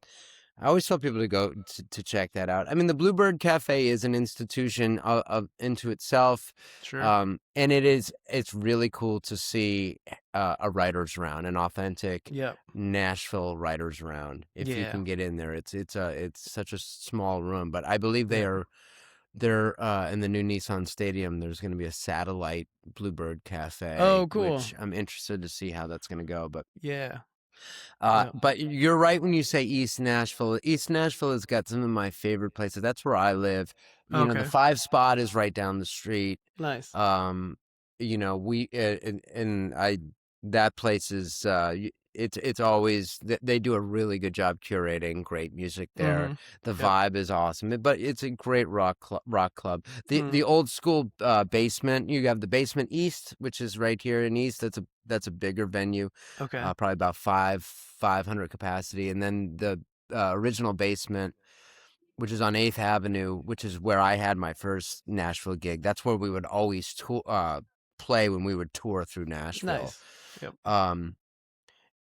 B: I always tell people to go to check that out. I mean, the Bluebird Cafe is an institution of into itself,
A: Sure.
B: and it's really cool to see a writers' round, an authentic
A: Yep.
B: Nashville writers' round. If you
A: Yeah.
B: can get in there, it's such a small room, but I believe
A: Yeah.
B: they're in the new Nissan Stadium. There's going to be a satellite Bluebird Cafe,
A: Oh, cool.
B: which I'm interested to see how that's going to go, but.
A: Yeah. Yeah.
B: But you're right when you say East Nashville. East Nashville has got some of my favorite places. That's where I live. The
A: Okay.
B: Five Spot is right down the street.
A: Nice.
B: Um, we and I that place is it's always they do a really good job curating great music there.
A: Mhm.
B: The
A: Yep.
B: vibe is awesome, but it's a great rock club. The
A: Mhm.
B: the old school basement. You have the Basement East, which is right here in East. That's a bigger venue,
A: Okay.
B: probably about 500 capacity, and then the original basement, which is on 8th Avenue, which is where I had my first Nashville gig. That's where we would always play when we would tour through Nashville.
A: Nice. Yep.
B: Um,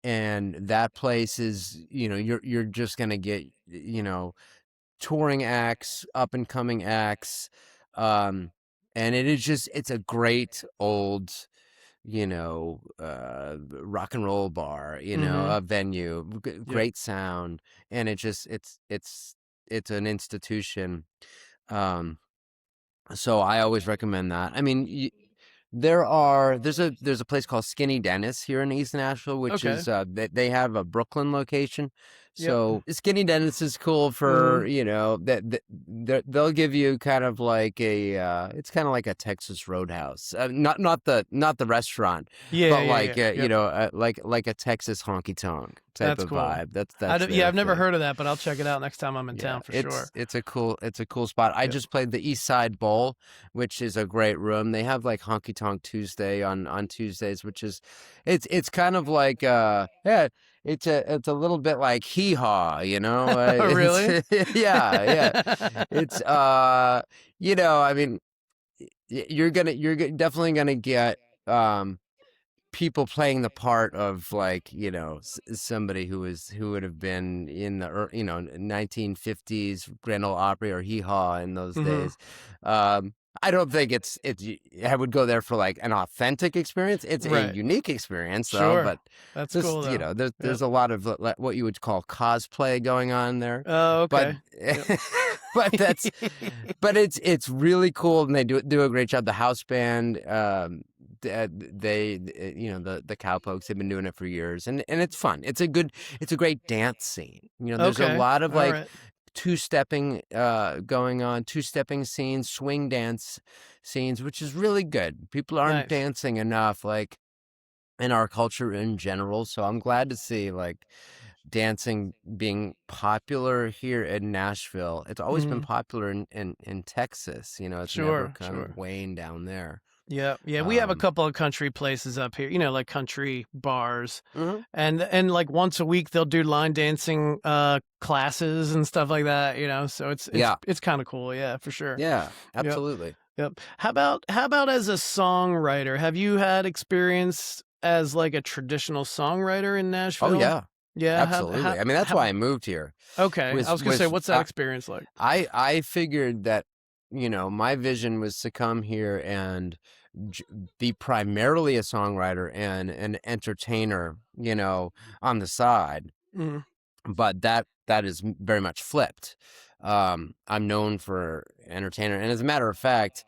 B: and that place is, you're just gonna get, touring acts, up and coming acts, and it's a great old, rock and roll bar,
A: Mhm.
B: a venue,
A: Yep.
B: great sound, and it's an institution. Um, so I always recommend that. I mean, there's a place called Skinny Dennis here in East Nashville, which
A: Okay.
B: is they have a Brooklyn location.
A: Yep.
B: So Skinny Dennis is cool for
A: Mhm.
B: that they'll give you kind of like it's kind of like a Texas Roadhouse, not the restaurant,
A: Yeah,
B: but
A: yeah,
B: like
A: yeah. Yep.
B: like a Texas honky tonk type
A: That's
B: of
A: cool.
B: vibe. That's
A: Yeah,
B: their
A: I've never
B: thing.
A: heard of that, but I'll check it out next time I'm in
B: Yeah,
A: town for sure.
B: it's a cool spot. I
A: Yep.
B: just played the East Side Bowl, which is a great room. They have like Honky Tonk Tuesday on Tuesdays, which is it's kind of like yeah, it's a little bit like hee haw,
A: Oh,
B: it's
A: really?
B: yeah. It's I mean, definitely gonna get um people playing the part of, like, somebody who would have been in the 1950s Grand Ole Opry or Hee Haw in those
A: Mhm.
B: days. I don't think it's I would go there for like an authentic experience. It's a
A: Right.
B: unique experience though,
A: Sure.
B: but
A: That's
B: this
A: cool though.
B: there's
A: Yep.
B: a lot of what you would call cosplay going on there,
A: Oh,
B: but
A: okay. Yep.
B: but it's really cool, and they do a great job. The house band, the cowpokes have been doing it for years, and it's fun. It's a great dance scene. There's a
A: Okay.
B: lot of
A: All
B: like
A: right.
B: two-stepping going on, two-stepping scenes, swing dance scenes, which is really good. People aren't
A: Nice.
B: dancing enough, like in our culture in general. So I'm glad to see like dancing being popular here in Nashville. It's always been
A: Mhm.
B: popular in Texas. It's never
A: Sure,
B: kind of
A: sure.
B: waned down there.
A: Yeah, yeah, we have a
B: Um,
A: couple of country places up here, like country bars.
B: mhm.
A: And like once a week they'll do line dancing classes and stuff like that. So
B: Yeah,
A: it's kind of cool, yeah, for sure.
B: yeah,
A: Yep.
B: absolutely.
A: Yep. How about as a songwriter? Have you had experience as like a traditional songwriter in
B: Oh
A: Nashville?
B: yeah,
A: Yeah,
B: absolutely. I mean, that's why I moved here.
A: okay. I was going to say
B: Was
A: what's that experience like?
B: I figured that my vision was to come here and j- be primarily a songwriter and an entertainer, on the side.
A: Mhm.
B: But that is very much flipped. I'm known for entertainer, and as a matter of fact,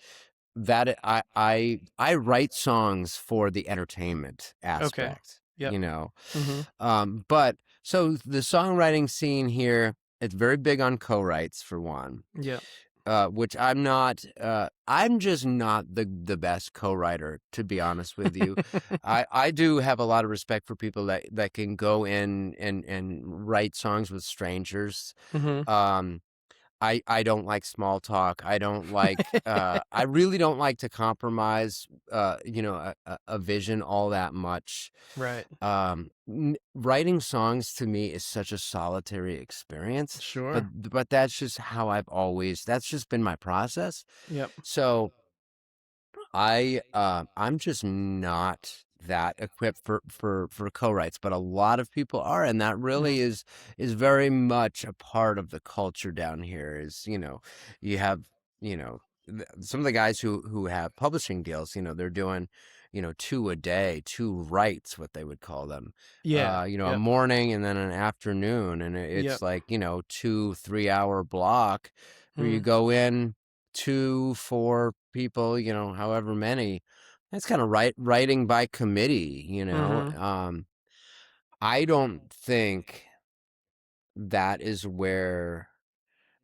B: that I write songs for the entertainment
A: Okay.
B: aspect.
A: Yep. Mhm.
B: But so the songwriting scene here, it's very big on co-writes for one,
A: Yep.
B: which I'm not. I'm just not the best co-writer, to be honest with you. I do have a lot of respect for people that can go in and write songs with strangers.
A: Mhm.
B: Um, I don't like small talk. I don't like. I really don't like to compromise. A vision all that much.
A: Right.
B: Writing songs to me is such a solitary experience, but
A: Sure.
B: that's just how that's just been my process.
A: Yep.
B: So I'm just not that equipped for co-writes, but a lot of people are, and that really
A: Mhm.
B: is very much a part of the culture down here. Is you have some of the guys who have publishing deals. They're doing two a day, two writes, what they would call them.
A: Yeah.
B: A
A: Yep.
B: morning and then an afternoon, and it's
A: Yep.
B: like 2-3 hour block where you
A: Mhm.
B: go in, 2-4 people, however many. It's kind of writing by committee.
A: Mhm.
B: I don't think that is where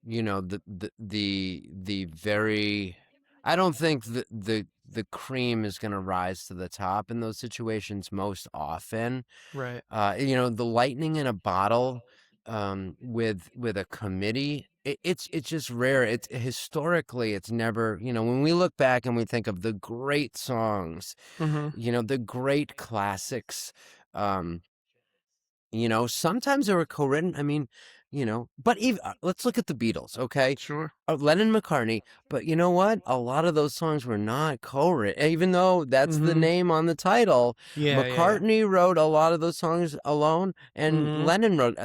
B: the very. I don't think the cream is going to rise to the top in those situations most often.
A: Right.
B: The lightning in a bottle, with a committee. It's just rare. It's historically, it's never. When we look back and we think of the great songs,
A: Mhm.
B: the great classics. Um, Sometimes they were co-written. I mean, but even let's look at the Beatles, okay?
A: Sure.
B: Lennon McCartney, but you know what? A lot of those songs were not co-written, even though that's the
A: Mhm.
B: name on the title.
A: Yeah, yeah, yeah.
B: McCartney wrote a lot of those songs alone, and
A: Mhm.
B: Lennon wrote.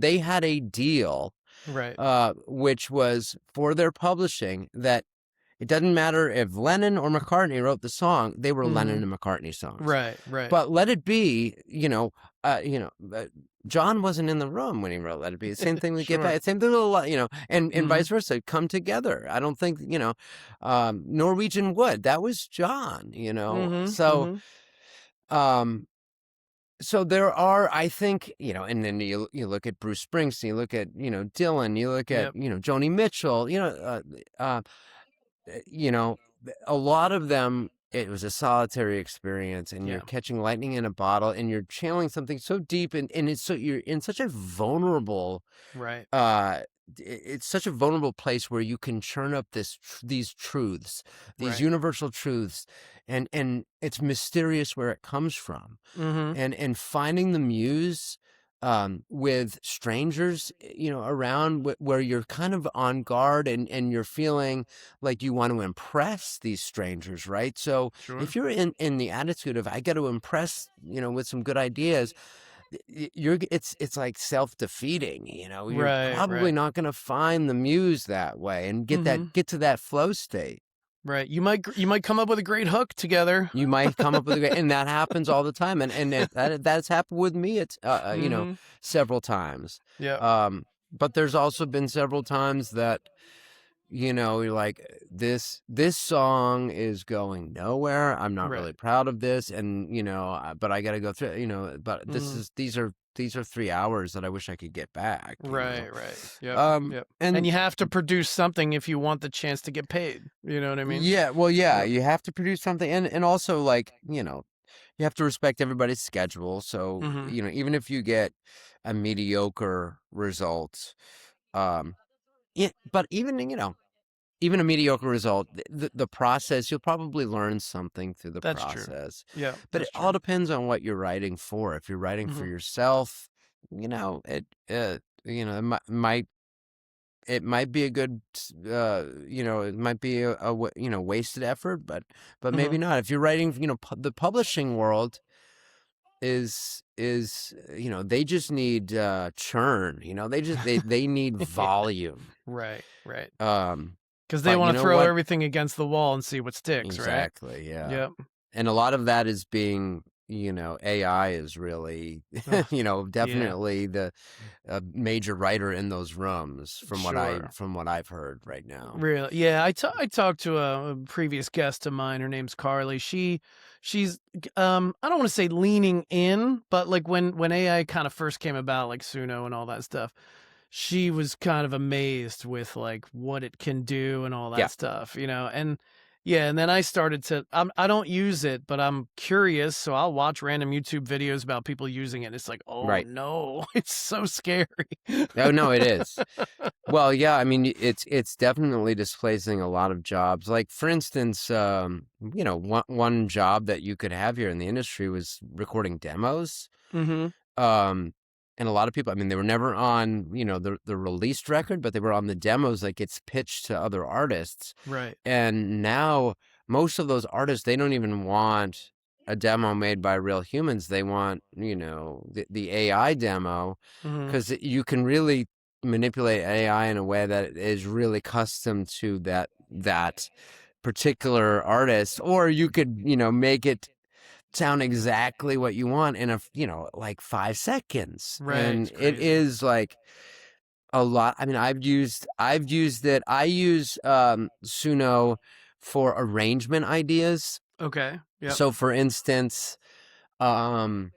B: They had a deal,
A: Right.
B: which was for their publishing that it doesn't matter if Lennon or McCartney wrote the song; they were Lennon
A: Mhm.
B: and McCartney songs.
A: Right, right.
B: But Let It Be, John wasn't in the room when he wrote Let It Be. Same thing with Get
A: Sure.
B: Back. Same thing with a lot, and
A: Mhm.
B: vice versa. Come Together. I don't think Norwegian Wood. That was John.
A: Mhm.
B: So
A: Mhm.
B: um, so there are, I think, and then you look at Bruce Springsteen, you look at Dylan, you look at
A: Yep.
B: Joni Mitchell, you know, a lot of them, it was a solitary experience, and you're
A: Yeah.
B: catching lightning in a bottle, and you're channeling something so deep, and you're in such a vulnerable,
A: Right.
B: uh, it's such a vulnerable place where you can churn up these truths, these
A: Right.
B: universal truths, and it's mysterious where it comes from,
A: Mhm.
B: and finding the muse with strangers around, where you're kind of on guard, and you're feeling like you want to impress these strangers, right? So
A: Sure.
B: if you're in the attitude of I got to impress with some good ideas, it's like self-defeating. You're
A: Right,
B: probably
A: right.
B: not going to find the muse that way and
A: Mhm.
B: get to that flow state.
A: Right. You might come up with a great hook together.
B: You might come up with a great, and that happens all the time, and that's happened with me. It's several times.
A: Yep.
B: But there's also been several times that you're like, this song is going nowhere. I'm not
A: Right.
B: really proud of this, and but I got to go through. But
A: Mm.
B: these are 3 hours that I wish I could get back.
A: Right, right. Yep,
B: Um,
A: yep. And
B: and
A: you have to produce something if you want the chance to get paid. You know what I mean?
B: yeah, well, yeah,
A: Yep.
B: you have to produce something, and also like you have to respect everybody's schedule. So
A: Mhm.
B: even if you get a mediocre result, um, but even a mediocre result, the process, you'll probably learn something through the
A: That's true.
B: process.
A: Yeah,
B: But it
A: that's
B: all
A: true.
B: depends on what you're writing for. If you're writing for
A: Mhm.
B: yourself, it might be a good, it might be wasted effort, but maybe
A: Mhm.
B: not. If you're writing, the publishing world is they just need churn. They need
A: Yeah.
B: volume.
A: Right, right.
B: Um,
A: 'Cause they
B: but you
A: wanna
B: know
A: throw
B: what?
A: everything against the wall and see what sticks, right?
B: Exactly, yeah.
A: Yep.
B: And a lot of that is being, AI is really,
A: Ugh, yeah,
B: definitely the a major writer in those rooms
A: sure.
B: from what I've heard right now.
A: Really? Yeah, I talked to a previous guest of mine, her name's Carly. I don't wanna say leaning in, but, like, when AI kinda first came about, like Suno and all that stuff, she was kind of amazed with, like, what it can do and all
B: Yeah,
A: that stuff, and yeah, and then I started to I don't use it, but I'm curious, so I'll watch random YouTube videos about people using it, and it's like, "Oh,
B: right.
A: no, it's so scary."
B: Oh, no, it is. Well, yeah, I mean, it's definitely displacing a lot of jobs. Like, for instance, one job that you could have here in the industry was recording demos.
A: Mhm.
B: Um, and a lot of people, I mean, they were never on, the released record, but they were on the demos that gets pitched to other artists.
A: Right.
B: And now most of those artists, they don't even want a demo made by real humans. They want, the AI demo,
A: Mhm.
B: because you can really manipulate AI in a way that is really custom to that particular artist, or you could, make it sound exactly what you want in like 5 seconds.
A: Right,
B: And
A: it's
B: it
A: crazy.
B: is like a lot. I mean, I've used it. I use Suno for arrangement ideas.
A: Okay. Yep.
B: So for instance, um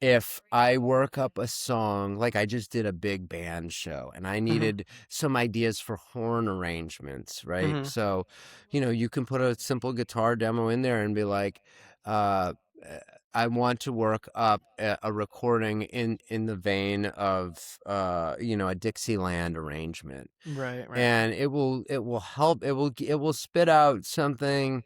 B: if I work up a song, like I just did a big band show and I
A: Mhm.
B: needed some ideas for horn arrangements, right?
A: Mhm.
B: So, you can put a simple guitar demo in there and be like, uh, uh, I want to work up a recording in the vein of, a Dixieland arrangement,
A: Right, right.
B: and it will help. It will spit out something.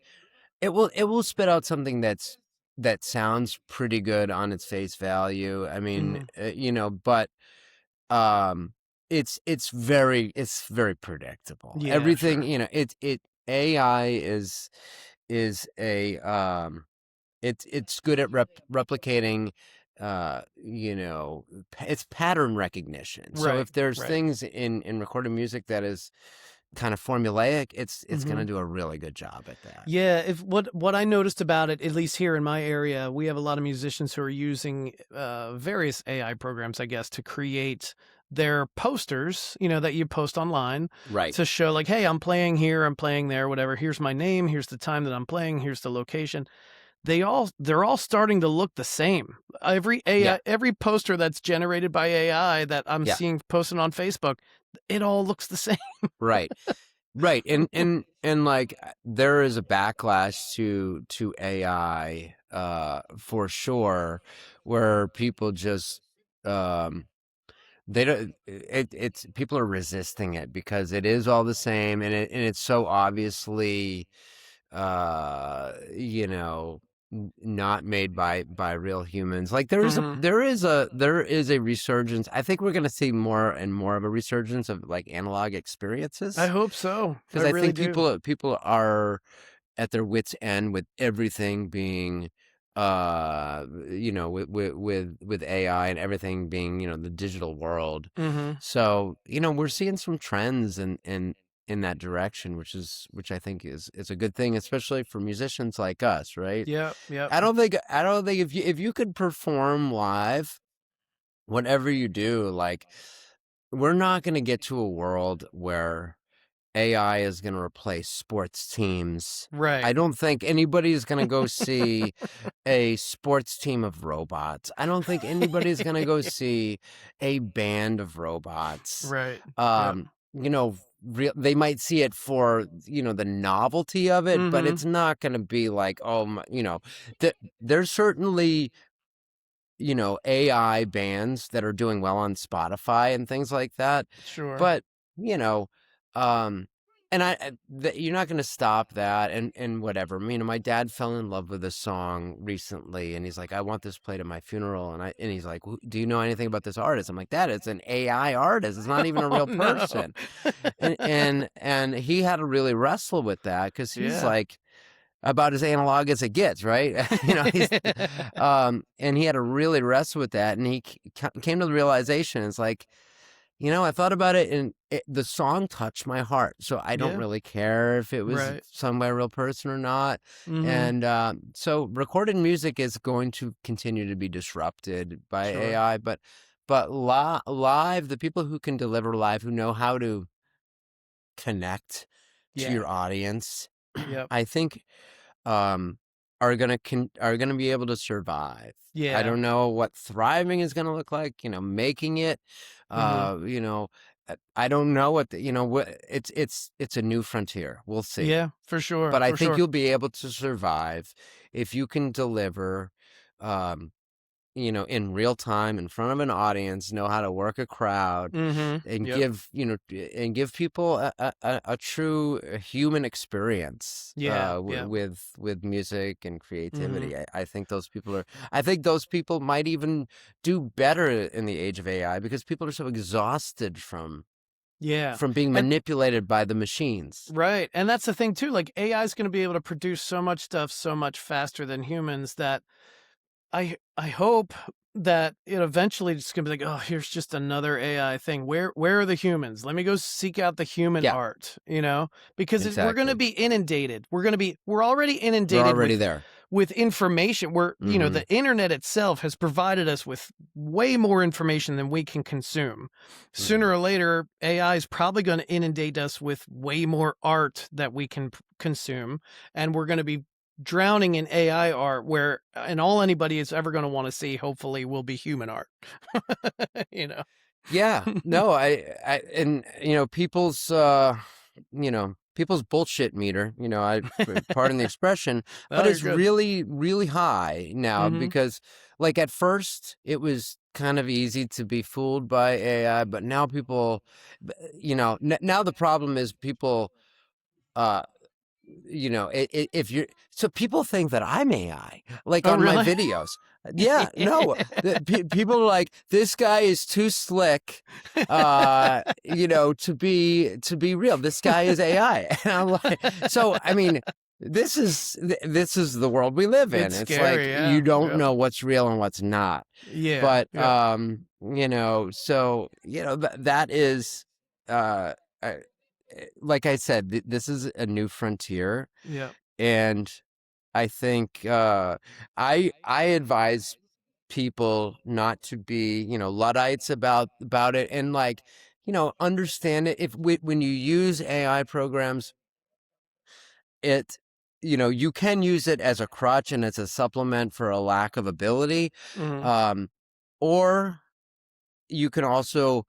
B: It will spit out something that sounds pretty good on its face value. I mean,
A: Mhm.
B: but um, it's very predictable.
A: Yeah,
B: Everything,
A: sure.
B: AI is a it's good at replicating, it's pattern recognition. So
A: Right,
B: if there's
A: right.
B: things in recorded music that is kind of formulaic, it's gonna
A: Mhm.
B: do a really good job at that.
A: Yeah, if what I noticed about it, at least here in my area, we have a lot of musicians who are using various AI programs, I guess, to create their posters, that you post online
B: Right.
A: to show like, hey, I'm playing here, I'm playing there, whatever. Here's my name, here's the time that I'm playing, here's the location. They're all starting to look the same.
B: Yeah.
A: Every poster that's generated by AI that I'm
B: Yeah.
A: seeing posted on Facebook, it all looks the same.
B: Right. Right. And like there is a backlash to AI for sure, where people just um they don't it's people are resisting it because it is all the same, and it's so obviously you know not made by real humans. Like
A: Mhm.
B: there is a resurgence. I think we're going to see more and more of a resurgence of like analog
A: I
B: experiences,
A: hope so. I
B: because I
A: really
B: think
A: do.
B: people are at their wits end with everything being with AI and everything being, the digital world.
A: Mhm.
B: So, we're seeing some trends in that direction, which I think is a good thing, especially for musicians like us, right?
A: Yep, yep.
B: I don't think if you could perform live, whatever you do, like we're not going to get to a world where AI is going to replace sports teams.
A: Right.
B: I don't think anybody's going to go see a sports team of robots. I don't think anybody's going to go see a band of robots.
A: Right. Yep.
B: You know, they might see it for, you know, the novelty of it, but
A: Mm-hmm.
B: it's not going to be like, oh, my, you know, there's certainly, you know, AI bands that are doing well on Spotify and things like that.
A: Sure.
B: But, you know, um, and you're not going to stop that and whatever. You know, my dad fell in love with a song recently and he's like, I want this played at my funeral. And he's like, do you know anything about this artist? I'm like, Dad, it's an AI artist. It's not even a real
A: No.
B: person. And he had to really wrestle with that because he's
A: Yeah.
B: like, about as analog as it gets, right? You know, and he had to really wrestle with that, and he came to the realization, it's like, you know, I thought about it, and the song touched my heart, so I don't
A: Yeah.
B: really care if it was
A: Right.
B: sung by a real person or not.
A: Mm-hmm.
B: And so recorded music is going to continue to be disrupted by
A: Sure.
B: AI, but live, the people who can deliver live, who know how to connect to
A: Yeah.
B: your audience,
A: Yep.
B: I think are gonna be able to survive.
A: Yeah.
B: I don't know what thriving is gonna look like. You know, making it.
A: Mm-hmm.
B: You know, I don't know what you know. What it's a new frontier. We'll see.
A: Yeah, for sure.
B: But I
A: For
B: think
A: sure.
B: you'll be able to survive if you can deliver. You know, in real time in front of an audience, know how to work a crowd,
A: Mm-hmm.
B: and
A: Yep.
B: give people a true human experience
A: Yeah. Yeah.
B: with music and creativity.
A: Mm-hmm.
B: I think those people might even do better in the age of AI because people are so exhausted from
A: Yeah.
B: being
A: And
B: manipulated by the machines.
A: right. And that's the thing too. Like AI is going to be able to produce so much stuff so much faster than humans that I hope that it eventually just gonna be like, oh, here's just another AI thing. Where are the humans? Let me go seek out the human
B: Yeah,
A: art, you know, because we're gonna
B: exactly.
A: be inundated. We're already
B: We're
A: inundated
B: already there.
A: with information. You know,
B: Hmm.
A: the internet itself has provided us with way more information than we can consume. Sooner
B: Hmm.
A: or later, AI is probably going to inundate us with way more art that we can consume, and we're going to be drowning in AI art and all anybody is ever going to want to see, hopefully, will be human art. You know?
B: Yeah, no, and you know, people's bullshit meter, you know, pardon the expression,
A: Oh,
B: but
A: you're
B: it's
A: good.
B: really, really high now
A: Mm-hmm.
B: because, like, at first it was kind of easy to be fooled by AI, but now people, you know, now the problem is people, uh, you know, if you're so people think that I'm AI, like
A: Oh,
B: on my
A: really?
B: videos. Yeah, no, people are like, this guy is too slick, you know, to be real. This guy is AI, and I'm like, so I mean, this is the world we live in.
A: It's
B: It's like
A: scary.
B: you
A: Yeah.
B: don't
A: Yep.
B: know what's real and what's not.
A: Yeah.
B: But
A: Yep.
B: you know, so you know that is, uh. Like I said, this is a new frontier,
A: Yep.
B: and I think I advise people not to be, you know, Luddites about it, and like, you know, understand it. When you use AI programs, it you know, you can use it as a crutch and as a supplement for a lack of ability,
A: Mm-hmm.
B: um, or you can also,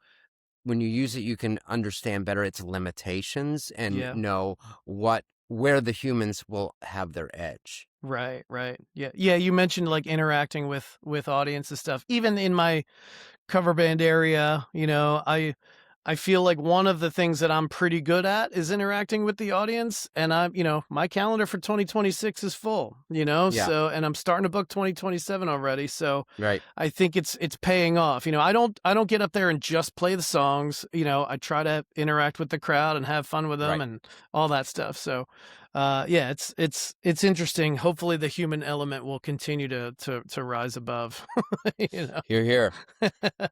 B: when you use it, you can understand better its limitations and
A: Yeah.
B: know where the humans will have their edge.
A: Right, right. Yeah. Yeah, you mentioned like interacting with audience and stuff. Even in my cover band area, you know, I feel like one of the things that I'm pretty good at is interacting with the audience, and you know, my calendar for 2026 is full, you know,
B: Yeah,
A: so and I'm starting to book 2027 already, so
B: right,
A: I think it's paying off. You know, I don't get up there and just play the songs, you know, I try to interact with the crowd and have fun with them
B: right.
A: and all that stuff. So, yeah, it's interesting. Hopefully the human element will continue to rise above, you know.
B: Here, here.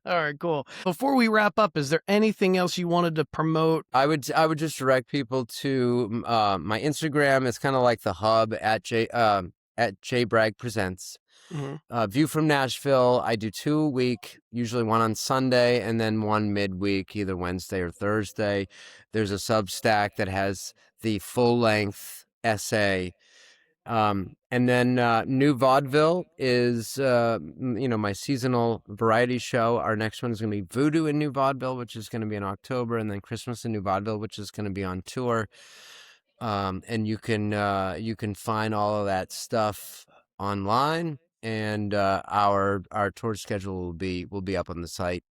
A: All right, cool. Before we wrap up, is there anything else you wanted to promote?
B: I would just direct people to my Instagram. It's kind of like the hub at J Bragg Presents. View from Nashville, I do 2 a week, usually one on Sunday and then one midweek, either Wednesday or Thursday. There's a Substack that has the full-length essay. And then New Vaudeville is, my seasonal variety show. Our next one is going to be Voodoo in New Vaudeville, which is going to be in October, and then Christmas in New Vaudeville, which is going to be on tour. And you can find all of that stuff online, and our tour schedule will be up on the site.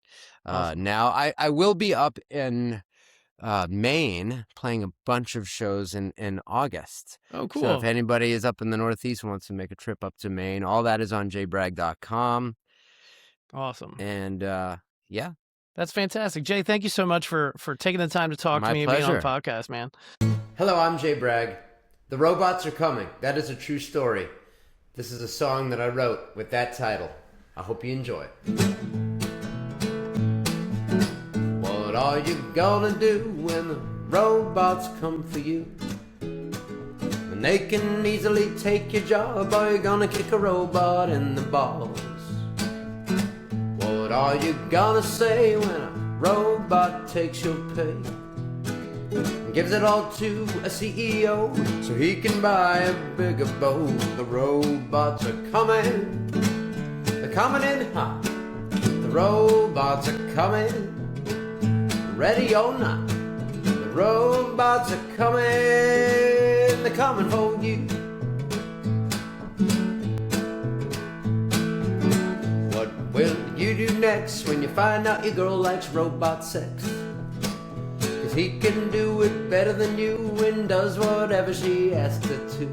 A: Awesome.
B: Now I will be up in Maine playing a bunch of shows in August.
A: Oh, cool.
B: So if anybody is up in the Northeast and wants to make a trip up to Maine, all that is on jbragg.com.
A: Awesome.
B: And yeah.
A: That's fantastic. Jay, thank you so much for taking the time to talk to me and being on the podcast, man.
B: Hello, I'm Jay Bragg. The robots are coming. That is a true story. This is a song that I wrote with that title. I hope you enjoy it. What are you gonna do when the robots come for you? When they can easily take your job, are you gonna kick a robot in the balls? What are you gonna say when a robot takes your pay and gives it all to a CEO so he can buy a bigger boat? The robots are coming. They're coming in hot. The robots are coming. Ready or not, the robots are coming. They're coming for you. What will you do next when you find out your girl likes robot sex? 'Cause he can do it better than you and does whatever she asks her to.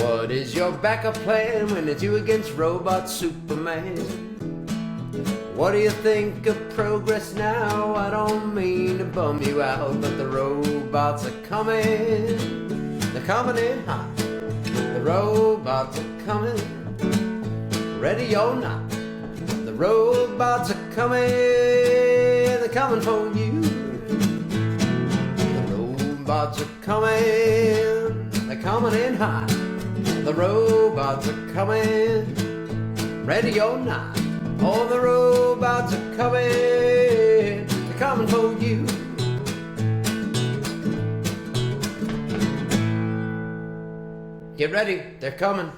B: What is your backup plan when it's you against robot Superman? What do you think of progress now? I don't mean to bum you out, but the robots are coming. They're coming in hot. The robots are coming. Ready or not, the robots are coming. They're coming for you. The robots are coming. They're coming in hot. The robots are coming. Ready or not, all the robots are coming. They're coming for you. Get ready, they're coming.